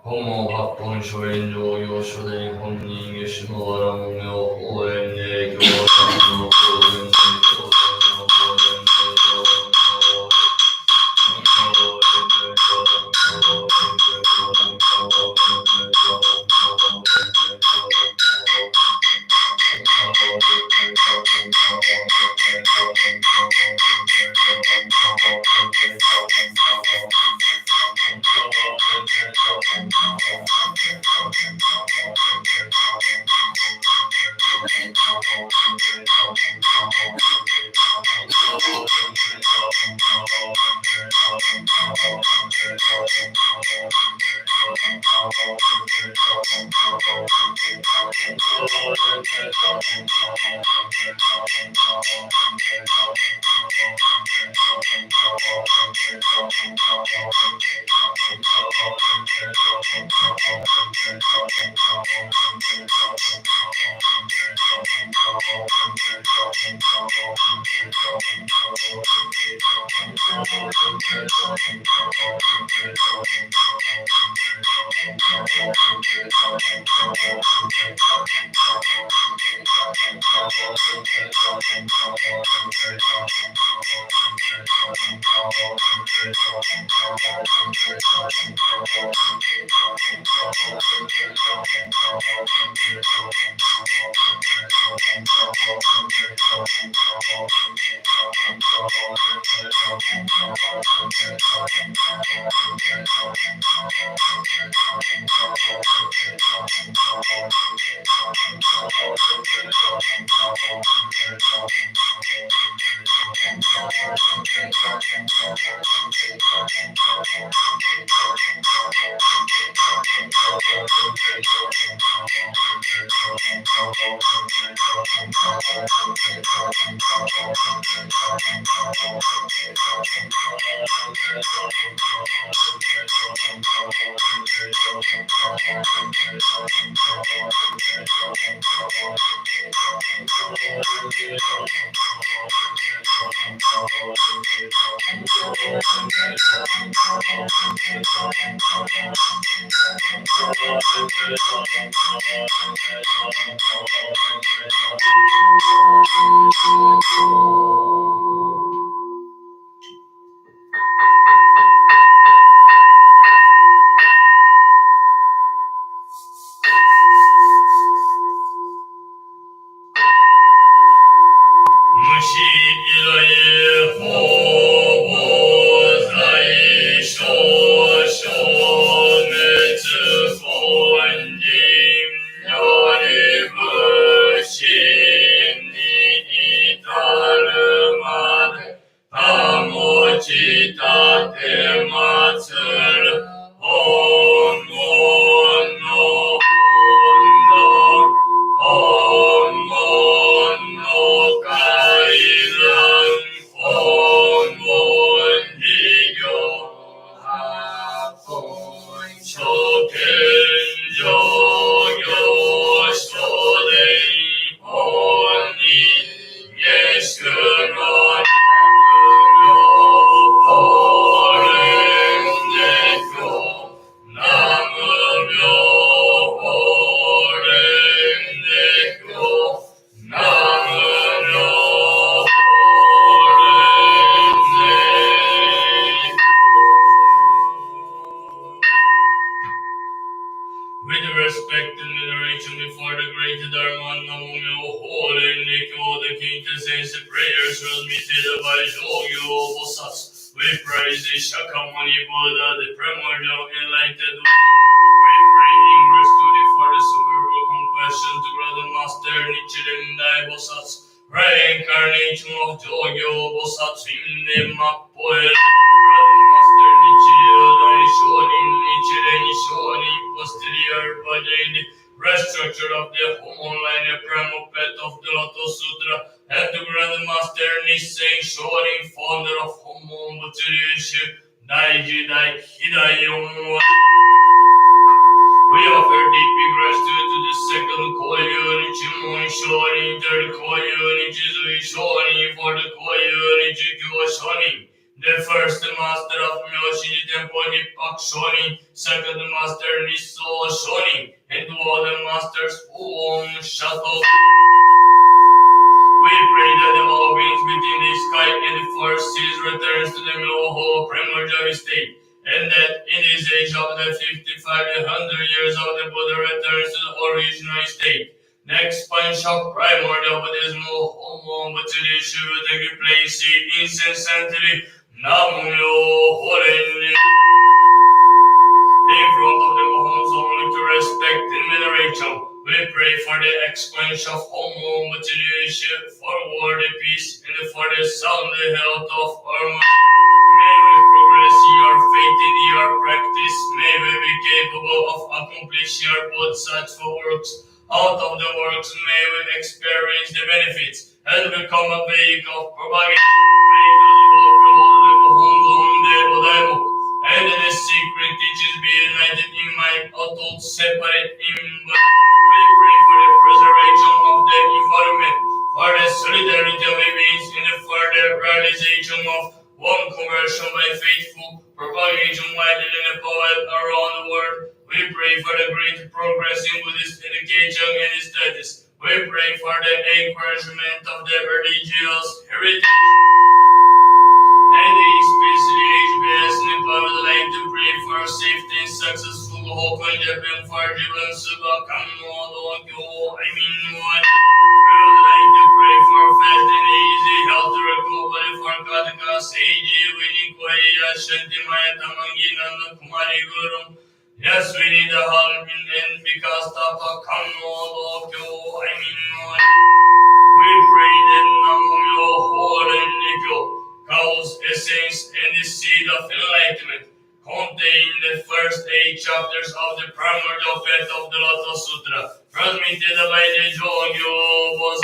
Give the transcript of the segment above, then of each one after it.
本門八本書炎上行書伝本人下種のわらもめを法炎霊行団の法伝霊教団の法伝霊教団の The first master of Myoshi Temple Nippak Shoni, second master Nisso Shoni, and two other masters Om Shato. We pray that the all beings within the sky and the four seas returns to the Myoho primordial state, and that in this age of the 5500 years of the Buddha returns to the original state. The expansion of primordial Buddhism Homo Bhattacharya will take place incessantly. Namo Myoho Renge. In front of the Mahomes only to respect and veneration, we pray for the expansion of Homo Bhattacharya, for world peace, and for the sound health of our mind. May we progress in your faith and in your practice. May we be capable of accomplishing your bodhisattva works. Out of the works, may we experience the benefits and become a vehicle of propagation. May and the secret teachers be united in mind, although separate in body. We pray for the preservation of the environment, for the solidarity of beings, and for the realization of one conversion by faithful propagation widely in Nepal and around the world. We pray for the great progress in Buddhist education and studies. We pray for the encouragement of the religious heritage. And especially HBS Nepal would like to pray for safety and successful hope and Japan for Jivan Suba Kamno Dokyo. We would like to pray for fast and easy health recovery for Kataka Seiji Winikoya Shanti Maya Tamangi Nanda Kumari Guru. Yes, we need a help and because Tapa Kamno Dokyo. We pray that Namo Myoho Renge Cause, essence, and the seed of enlightenment, contained in the first 8 chapters of the primordial path of the Lotus Sutra, transmitted by the Jogyo was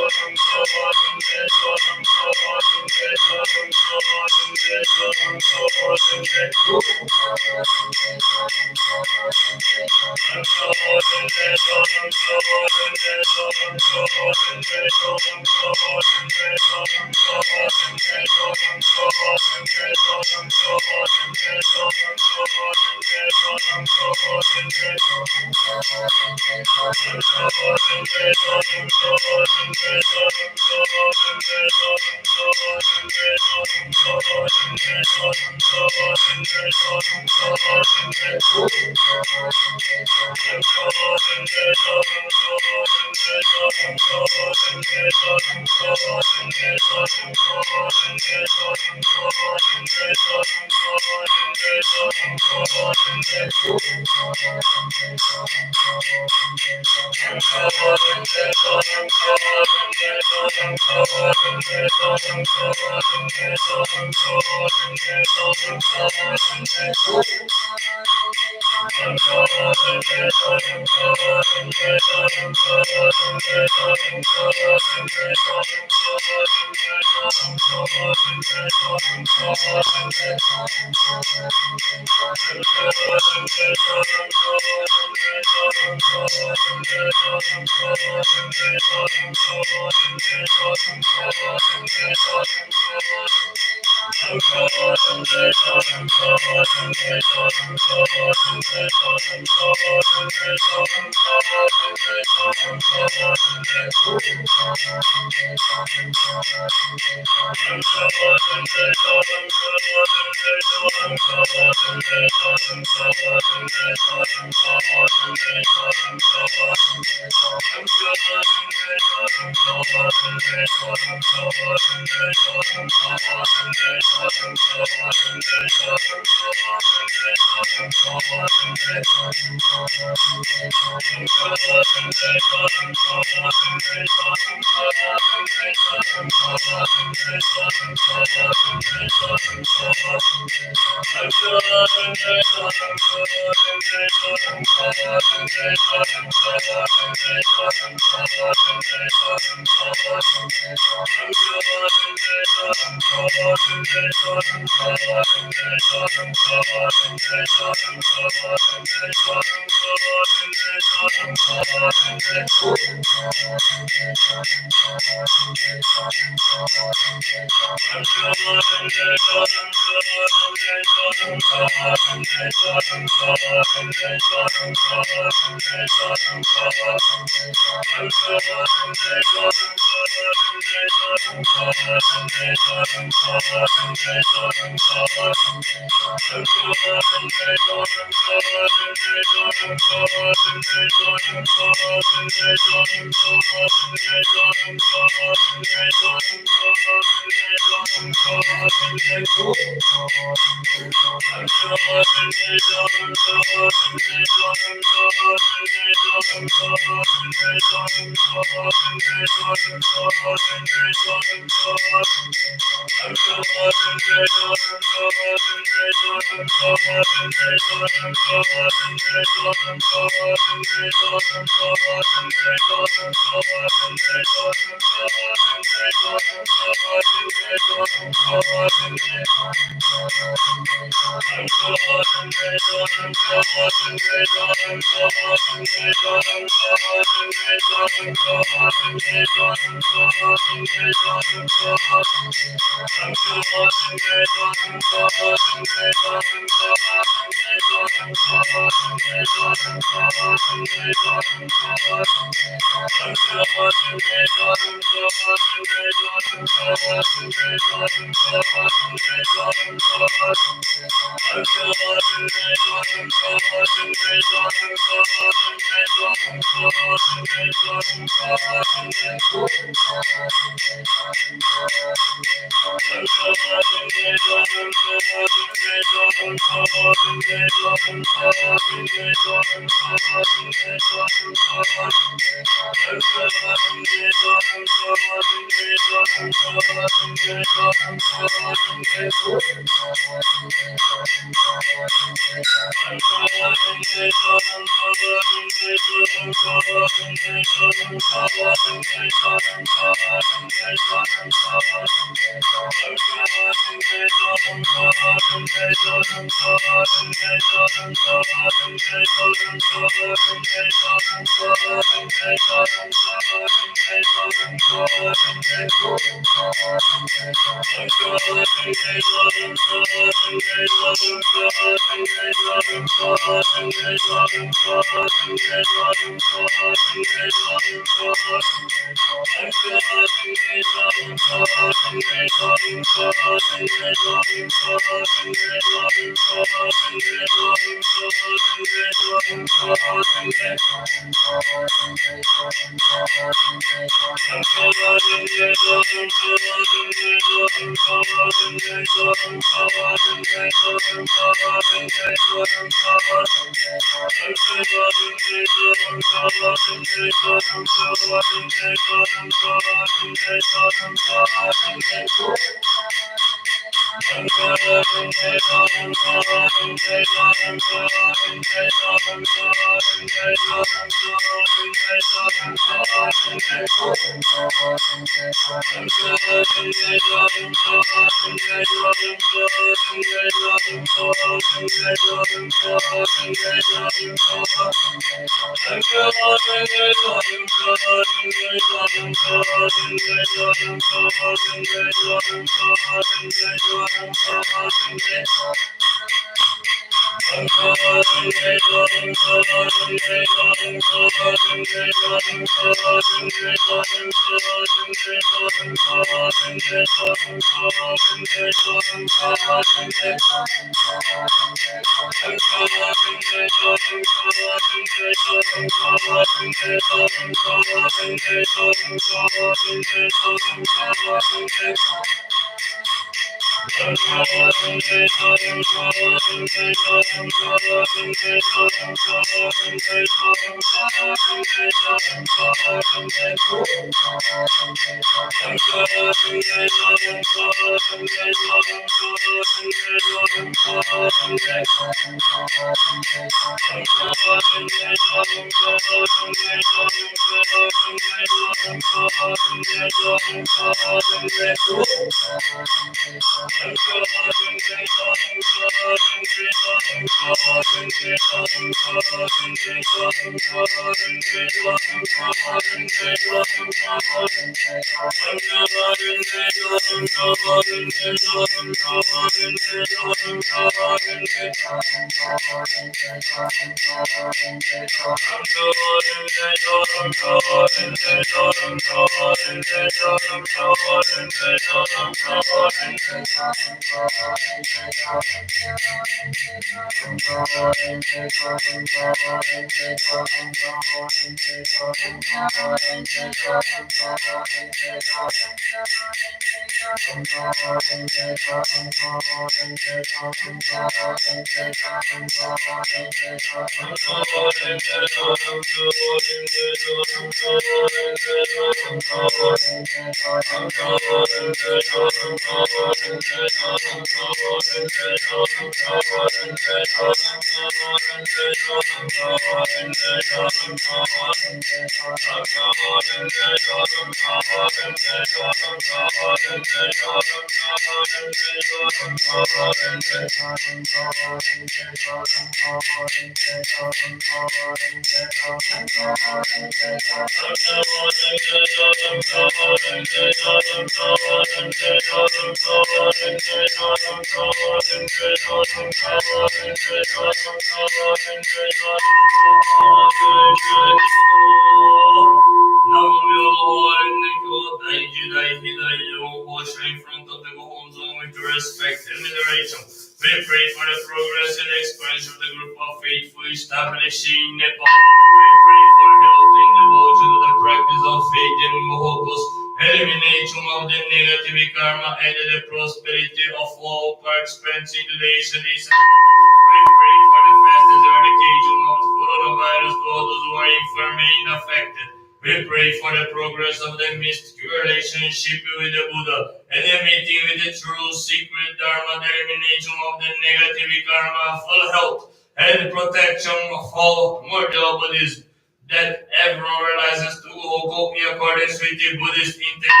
In front of the home zone with respect and veneration. We pray for the progress and expansion of the group of faithful established in Nepal. We pray for health and devotion to the practice of faith and focus, elimination of the negative karma and the prosperity of all participants in today's edition. We pray for the fastest eradication of coronavirus to all those who are infirm and affected. We pray for the progress of the mystical relationship with the Buddha and the meeting with the true secret Dharma, the elimination of the negative karma, full health and protection of all mortal bodies, that everyone realizes to go in accordance with the Buddhist intent.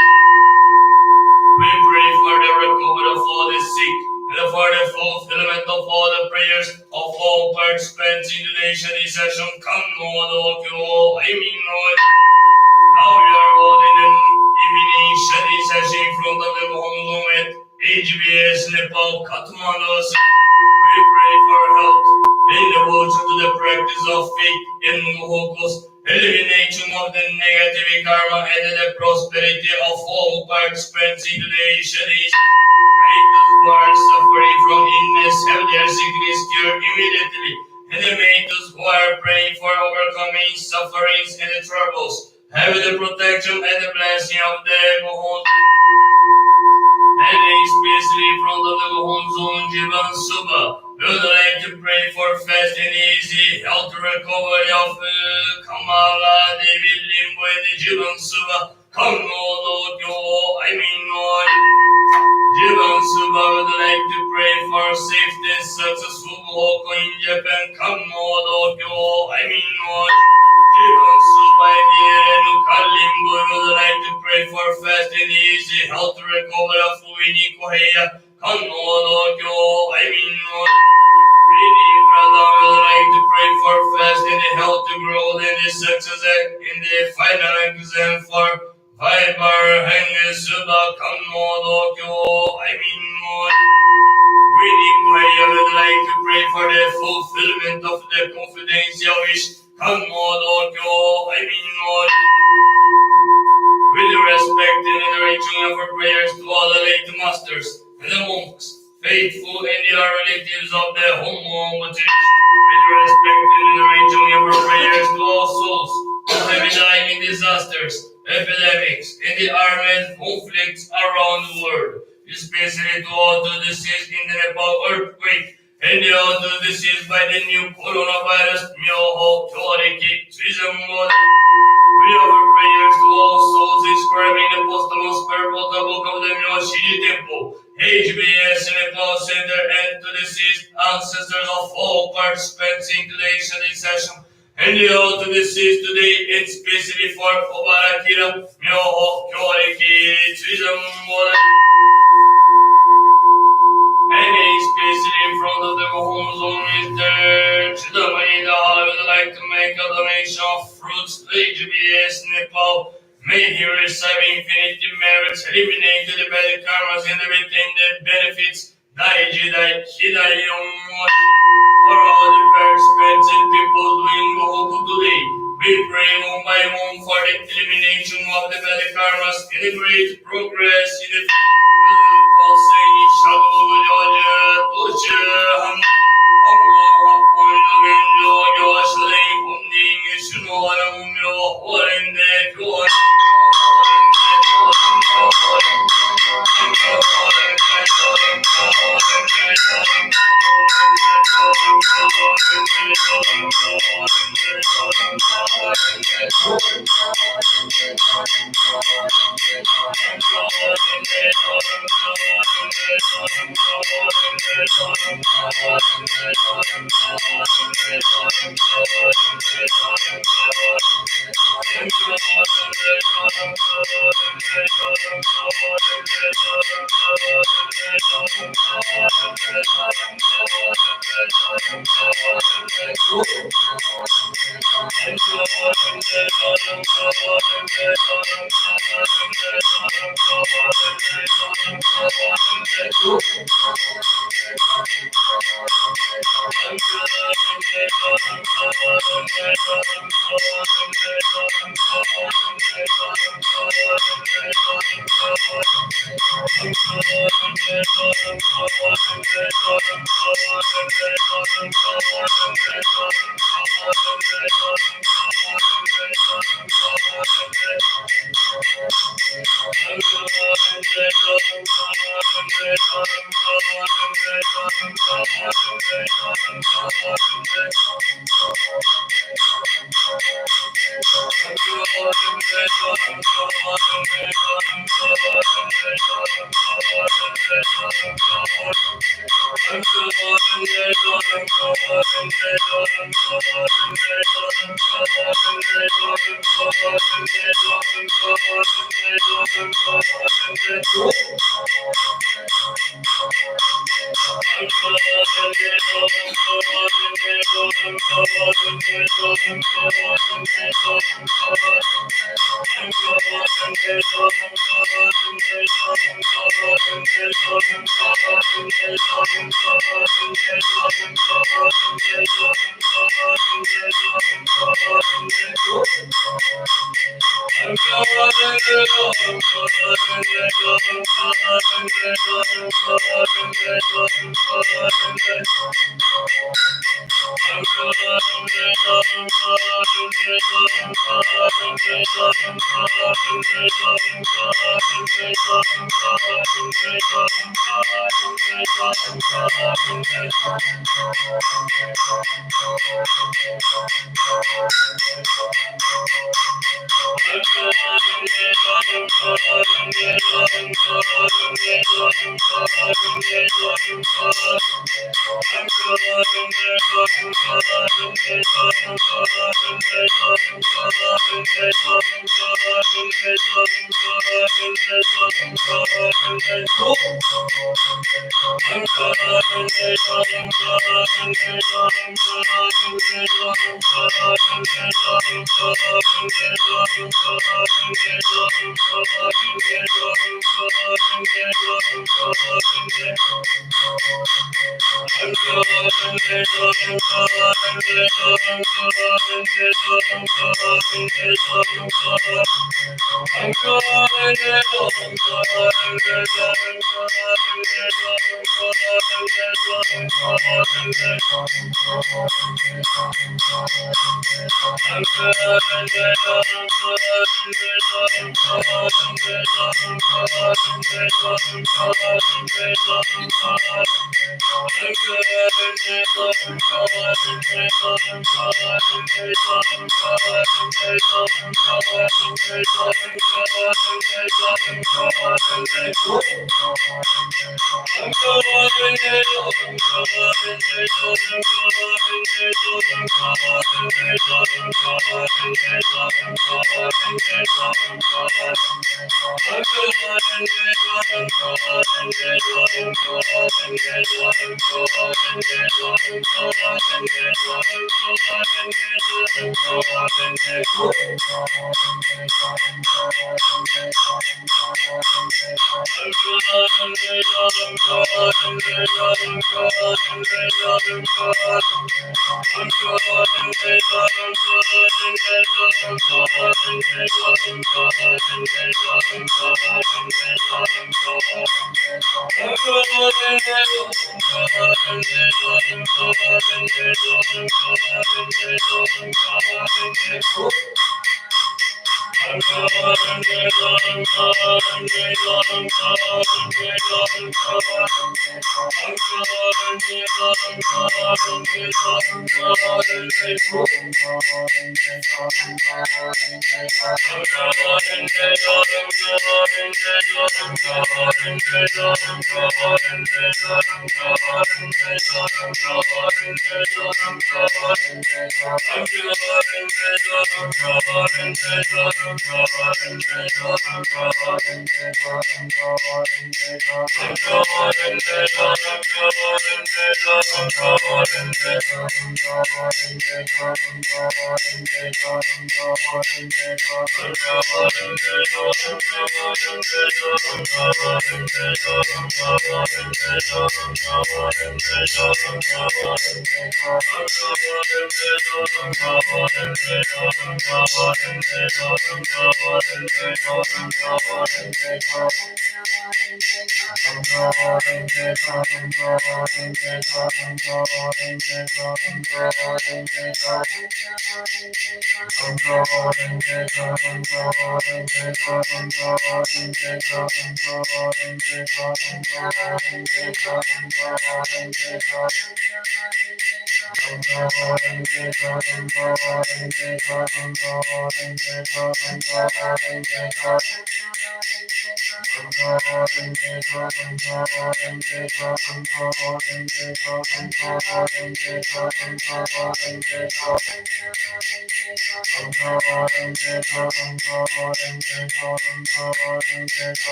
We pray for the recovery of all the sick and for the fulfillment of all the prayers of all participants in today's session. Come, Lord, Lord. Now we are holding an evening study session in front of the home zone at HBS Nepal, Kathmandu. We pray for health and devotion to the practice of faith and focus, elimination of the negative karma and the prosperity of all participants in today's studies. May those who are suffering from illness have their sickness cured immediately, and may those who are praying for overcoming sufferings and troubles have the protection and the blessing of the Gohon. And especially from the Gohon Zone Jivan Suba, we would like to pray for fast and easy health recovery of Kamala Devi Limbo and Jivan Suba. Come, Lord, Lord. Jivan Suba would like to pray for safety and successful walk in Japan. Come, Lord, Lord. Jivan Suba and Kalimbo would like to pray for fast and easy health recovery of Winnie Koheya. Come, Lord, Lord. Many brother would like to pray for fast and health to grow in the success in the final exam for Viber and Suba. Come, Lord, Lord. I would like to pray for the fulfillment of the confidential wish. Come, Lord, reaching our prayers to all the late masters and the monks, faithful and the relatives of the home, with respect to the reaching our prayers to all souls who have died in disasters, epidemics, and the armed conflicts around the world, especially to all the deceased in the Nepal earthquake and the all the deceased by the new coronavirus. Myoho Kyoriki Trizamon. We offer prayers to all souls inscribed in the posthumous purple book of the Myoshiji Temple, HBS Nepal Center, and to the deceased ancestors of all participants in today's study session. And the all to deceased today, and especially for Obarakira, Myoho Kyoriki Trizamon. And especially in front of the homes on Mr. Chidamani, I would like to make a donation of fruits to HBS Nepal. May he receive infinity merits, eliminate the bad karmas, and retain the benefits. Dai Jidai Hidayum. For all the participants and people doing Gohoku today, we pray one by one for the elimination of the bad karmas and the great progress in the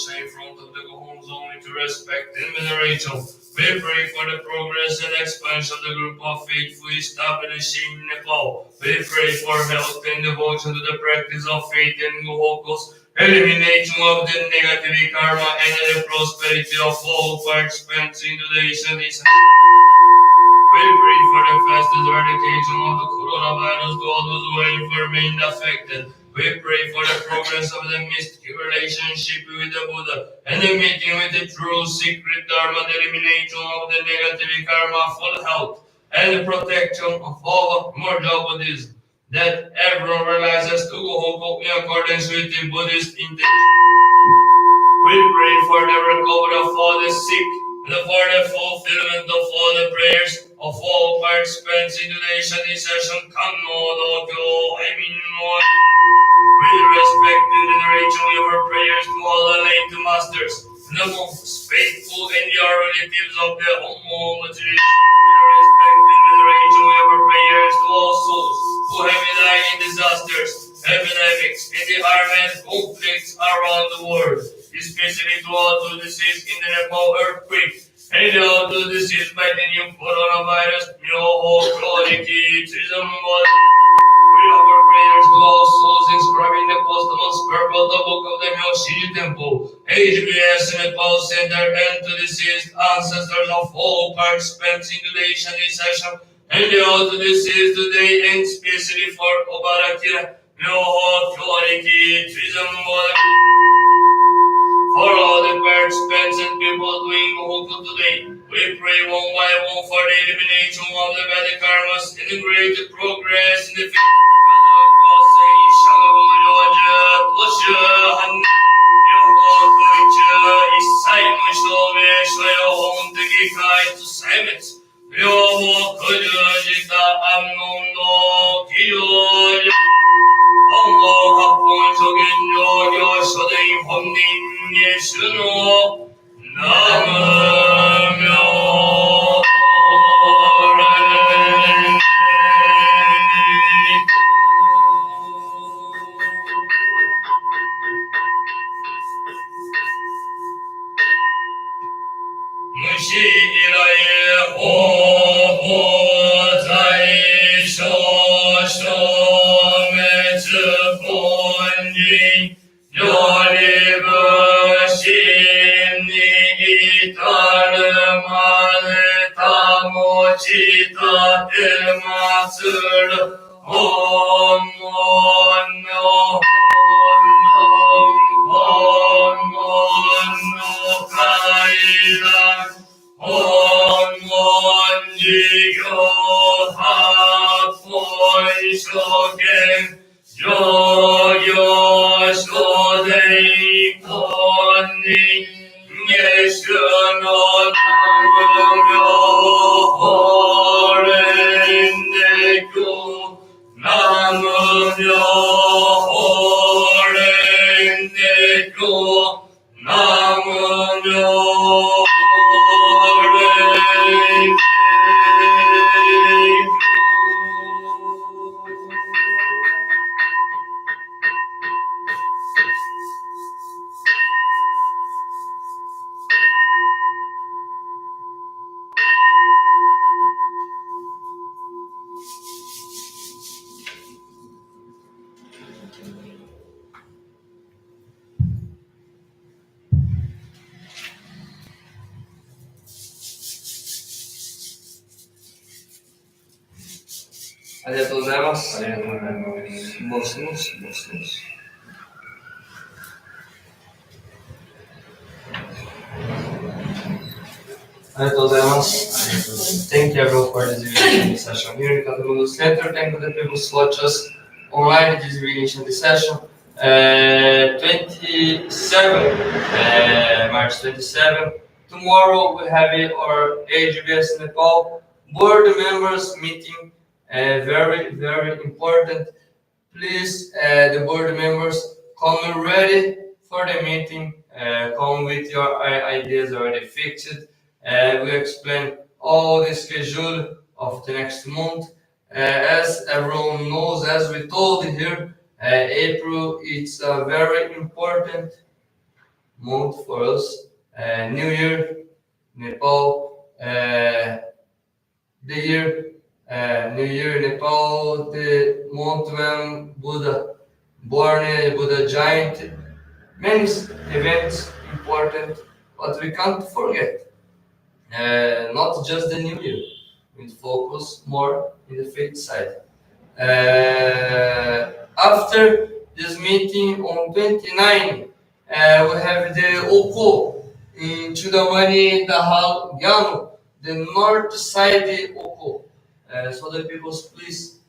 In front of the homes only to respect and venerate them. We pray for the progress and expansion of the group of faithful establishing in Nepal. We pray for health and devotion to the practice of faith and focus, elimination of the negative karma and the prosperity of all participants in today's edition. We pray for the fast eradication of the coronavirus to all those who have remained affected. We pray for the progress of the mystic relationship with the Buddha and the meeting with the true secret Dharma, the elimination of the negative karma for health and the protection of all mortal bodies. That everyone realizes to go in accordance with the Buddhist intention. We pray for the recovery of all the sick and for the fulfillment of all the prayers of all participants in today's session. With respect and veneration, we offer prayers to all the late masters, the most faithful and the relatives of the Almighty. With respect and veneration, we offer prayers to all souls who have died in disasters, epidemics, and the armed conflicts around the world, especially to all those deceased in the Nepal earthquake, and all those deceased by the new coronavirus. We offer prayers to all souls inscribed in the posthumous purple the book of the Myoshiji Temple, HBS Nepal Center, and to deceased ancestors of all participants in today's session, and all to deceased today, and especially for Obarakira, for all the participants and people doing Hoku today, we pray one by one for the elimination of the bad karmas and the great progress in the field. ありがとうございます。ありがとうございます。もしもしもしもし。ありがとうございます。Thank you everyone for this reading session here in Kathmandu Center. Thank you to the people who watch us online this reading session. 27, March 27. Tomorrow we have our HBS Nepal board members meeting. Very, very important. Please, the board members, come ready for the meeting. Come with your ideas already fixed. We explain all the schedule of the next month. As everyone knows, as we told here, April is a very important month for us. New Year, Nepal, the year, New Year, Nepal, the month when Buddha born, Buddha giant. Many events important, but we can't forget. Not just the New Year. We focus more in the faith side. After this meeting on 29, we have the Oko in Chudamani Dahal Gyanu, the north side Oko. So the people please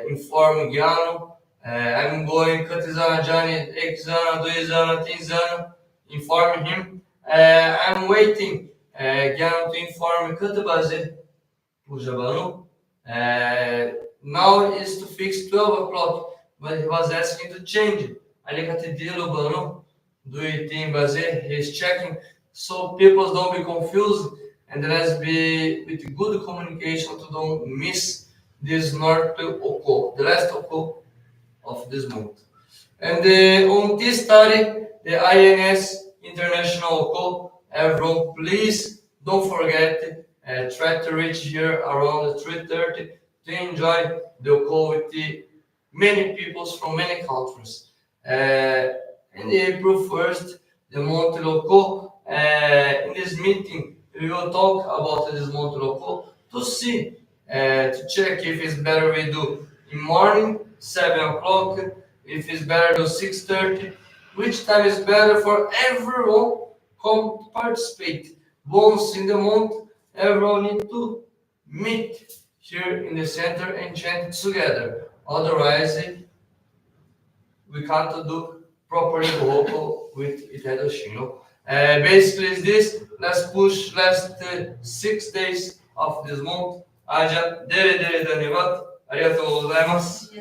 inform Gyanu. I'm going Katizana Jani, Ekzana, Duizana, Tinzana, inform him. I'm waiting Gyanu to inform Katabaze, Pujabanu. Now is to fix 12 o'clock, but he was asking to change it. Alikatidilo Banu, do it in Baze, he's checking, so people don't be confused and let's be with good communication to don't miss this North Oko, the last Oko of this month. And on this study, the INS International Oko, everyone please don't forget, try to reach here around 3:30 to enjoy the Oko with the many peoples from many countries. In April 1st, the Monte Loco, in this meeting, we will talk about this Monte Loco to see, to check if it's better we do in morning, 7 o'clock, if it's better to 6:30, which time is better for everyone come to participate. Once in the month, everyone need to meet here in the center and chant together. Otherwise, we can't do properly vocal with Itadoshino. Basically, is this. Let's push last 6 days of this month. Aja, dere dere dhanyavad. ありがとうございます。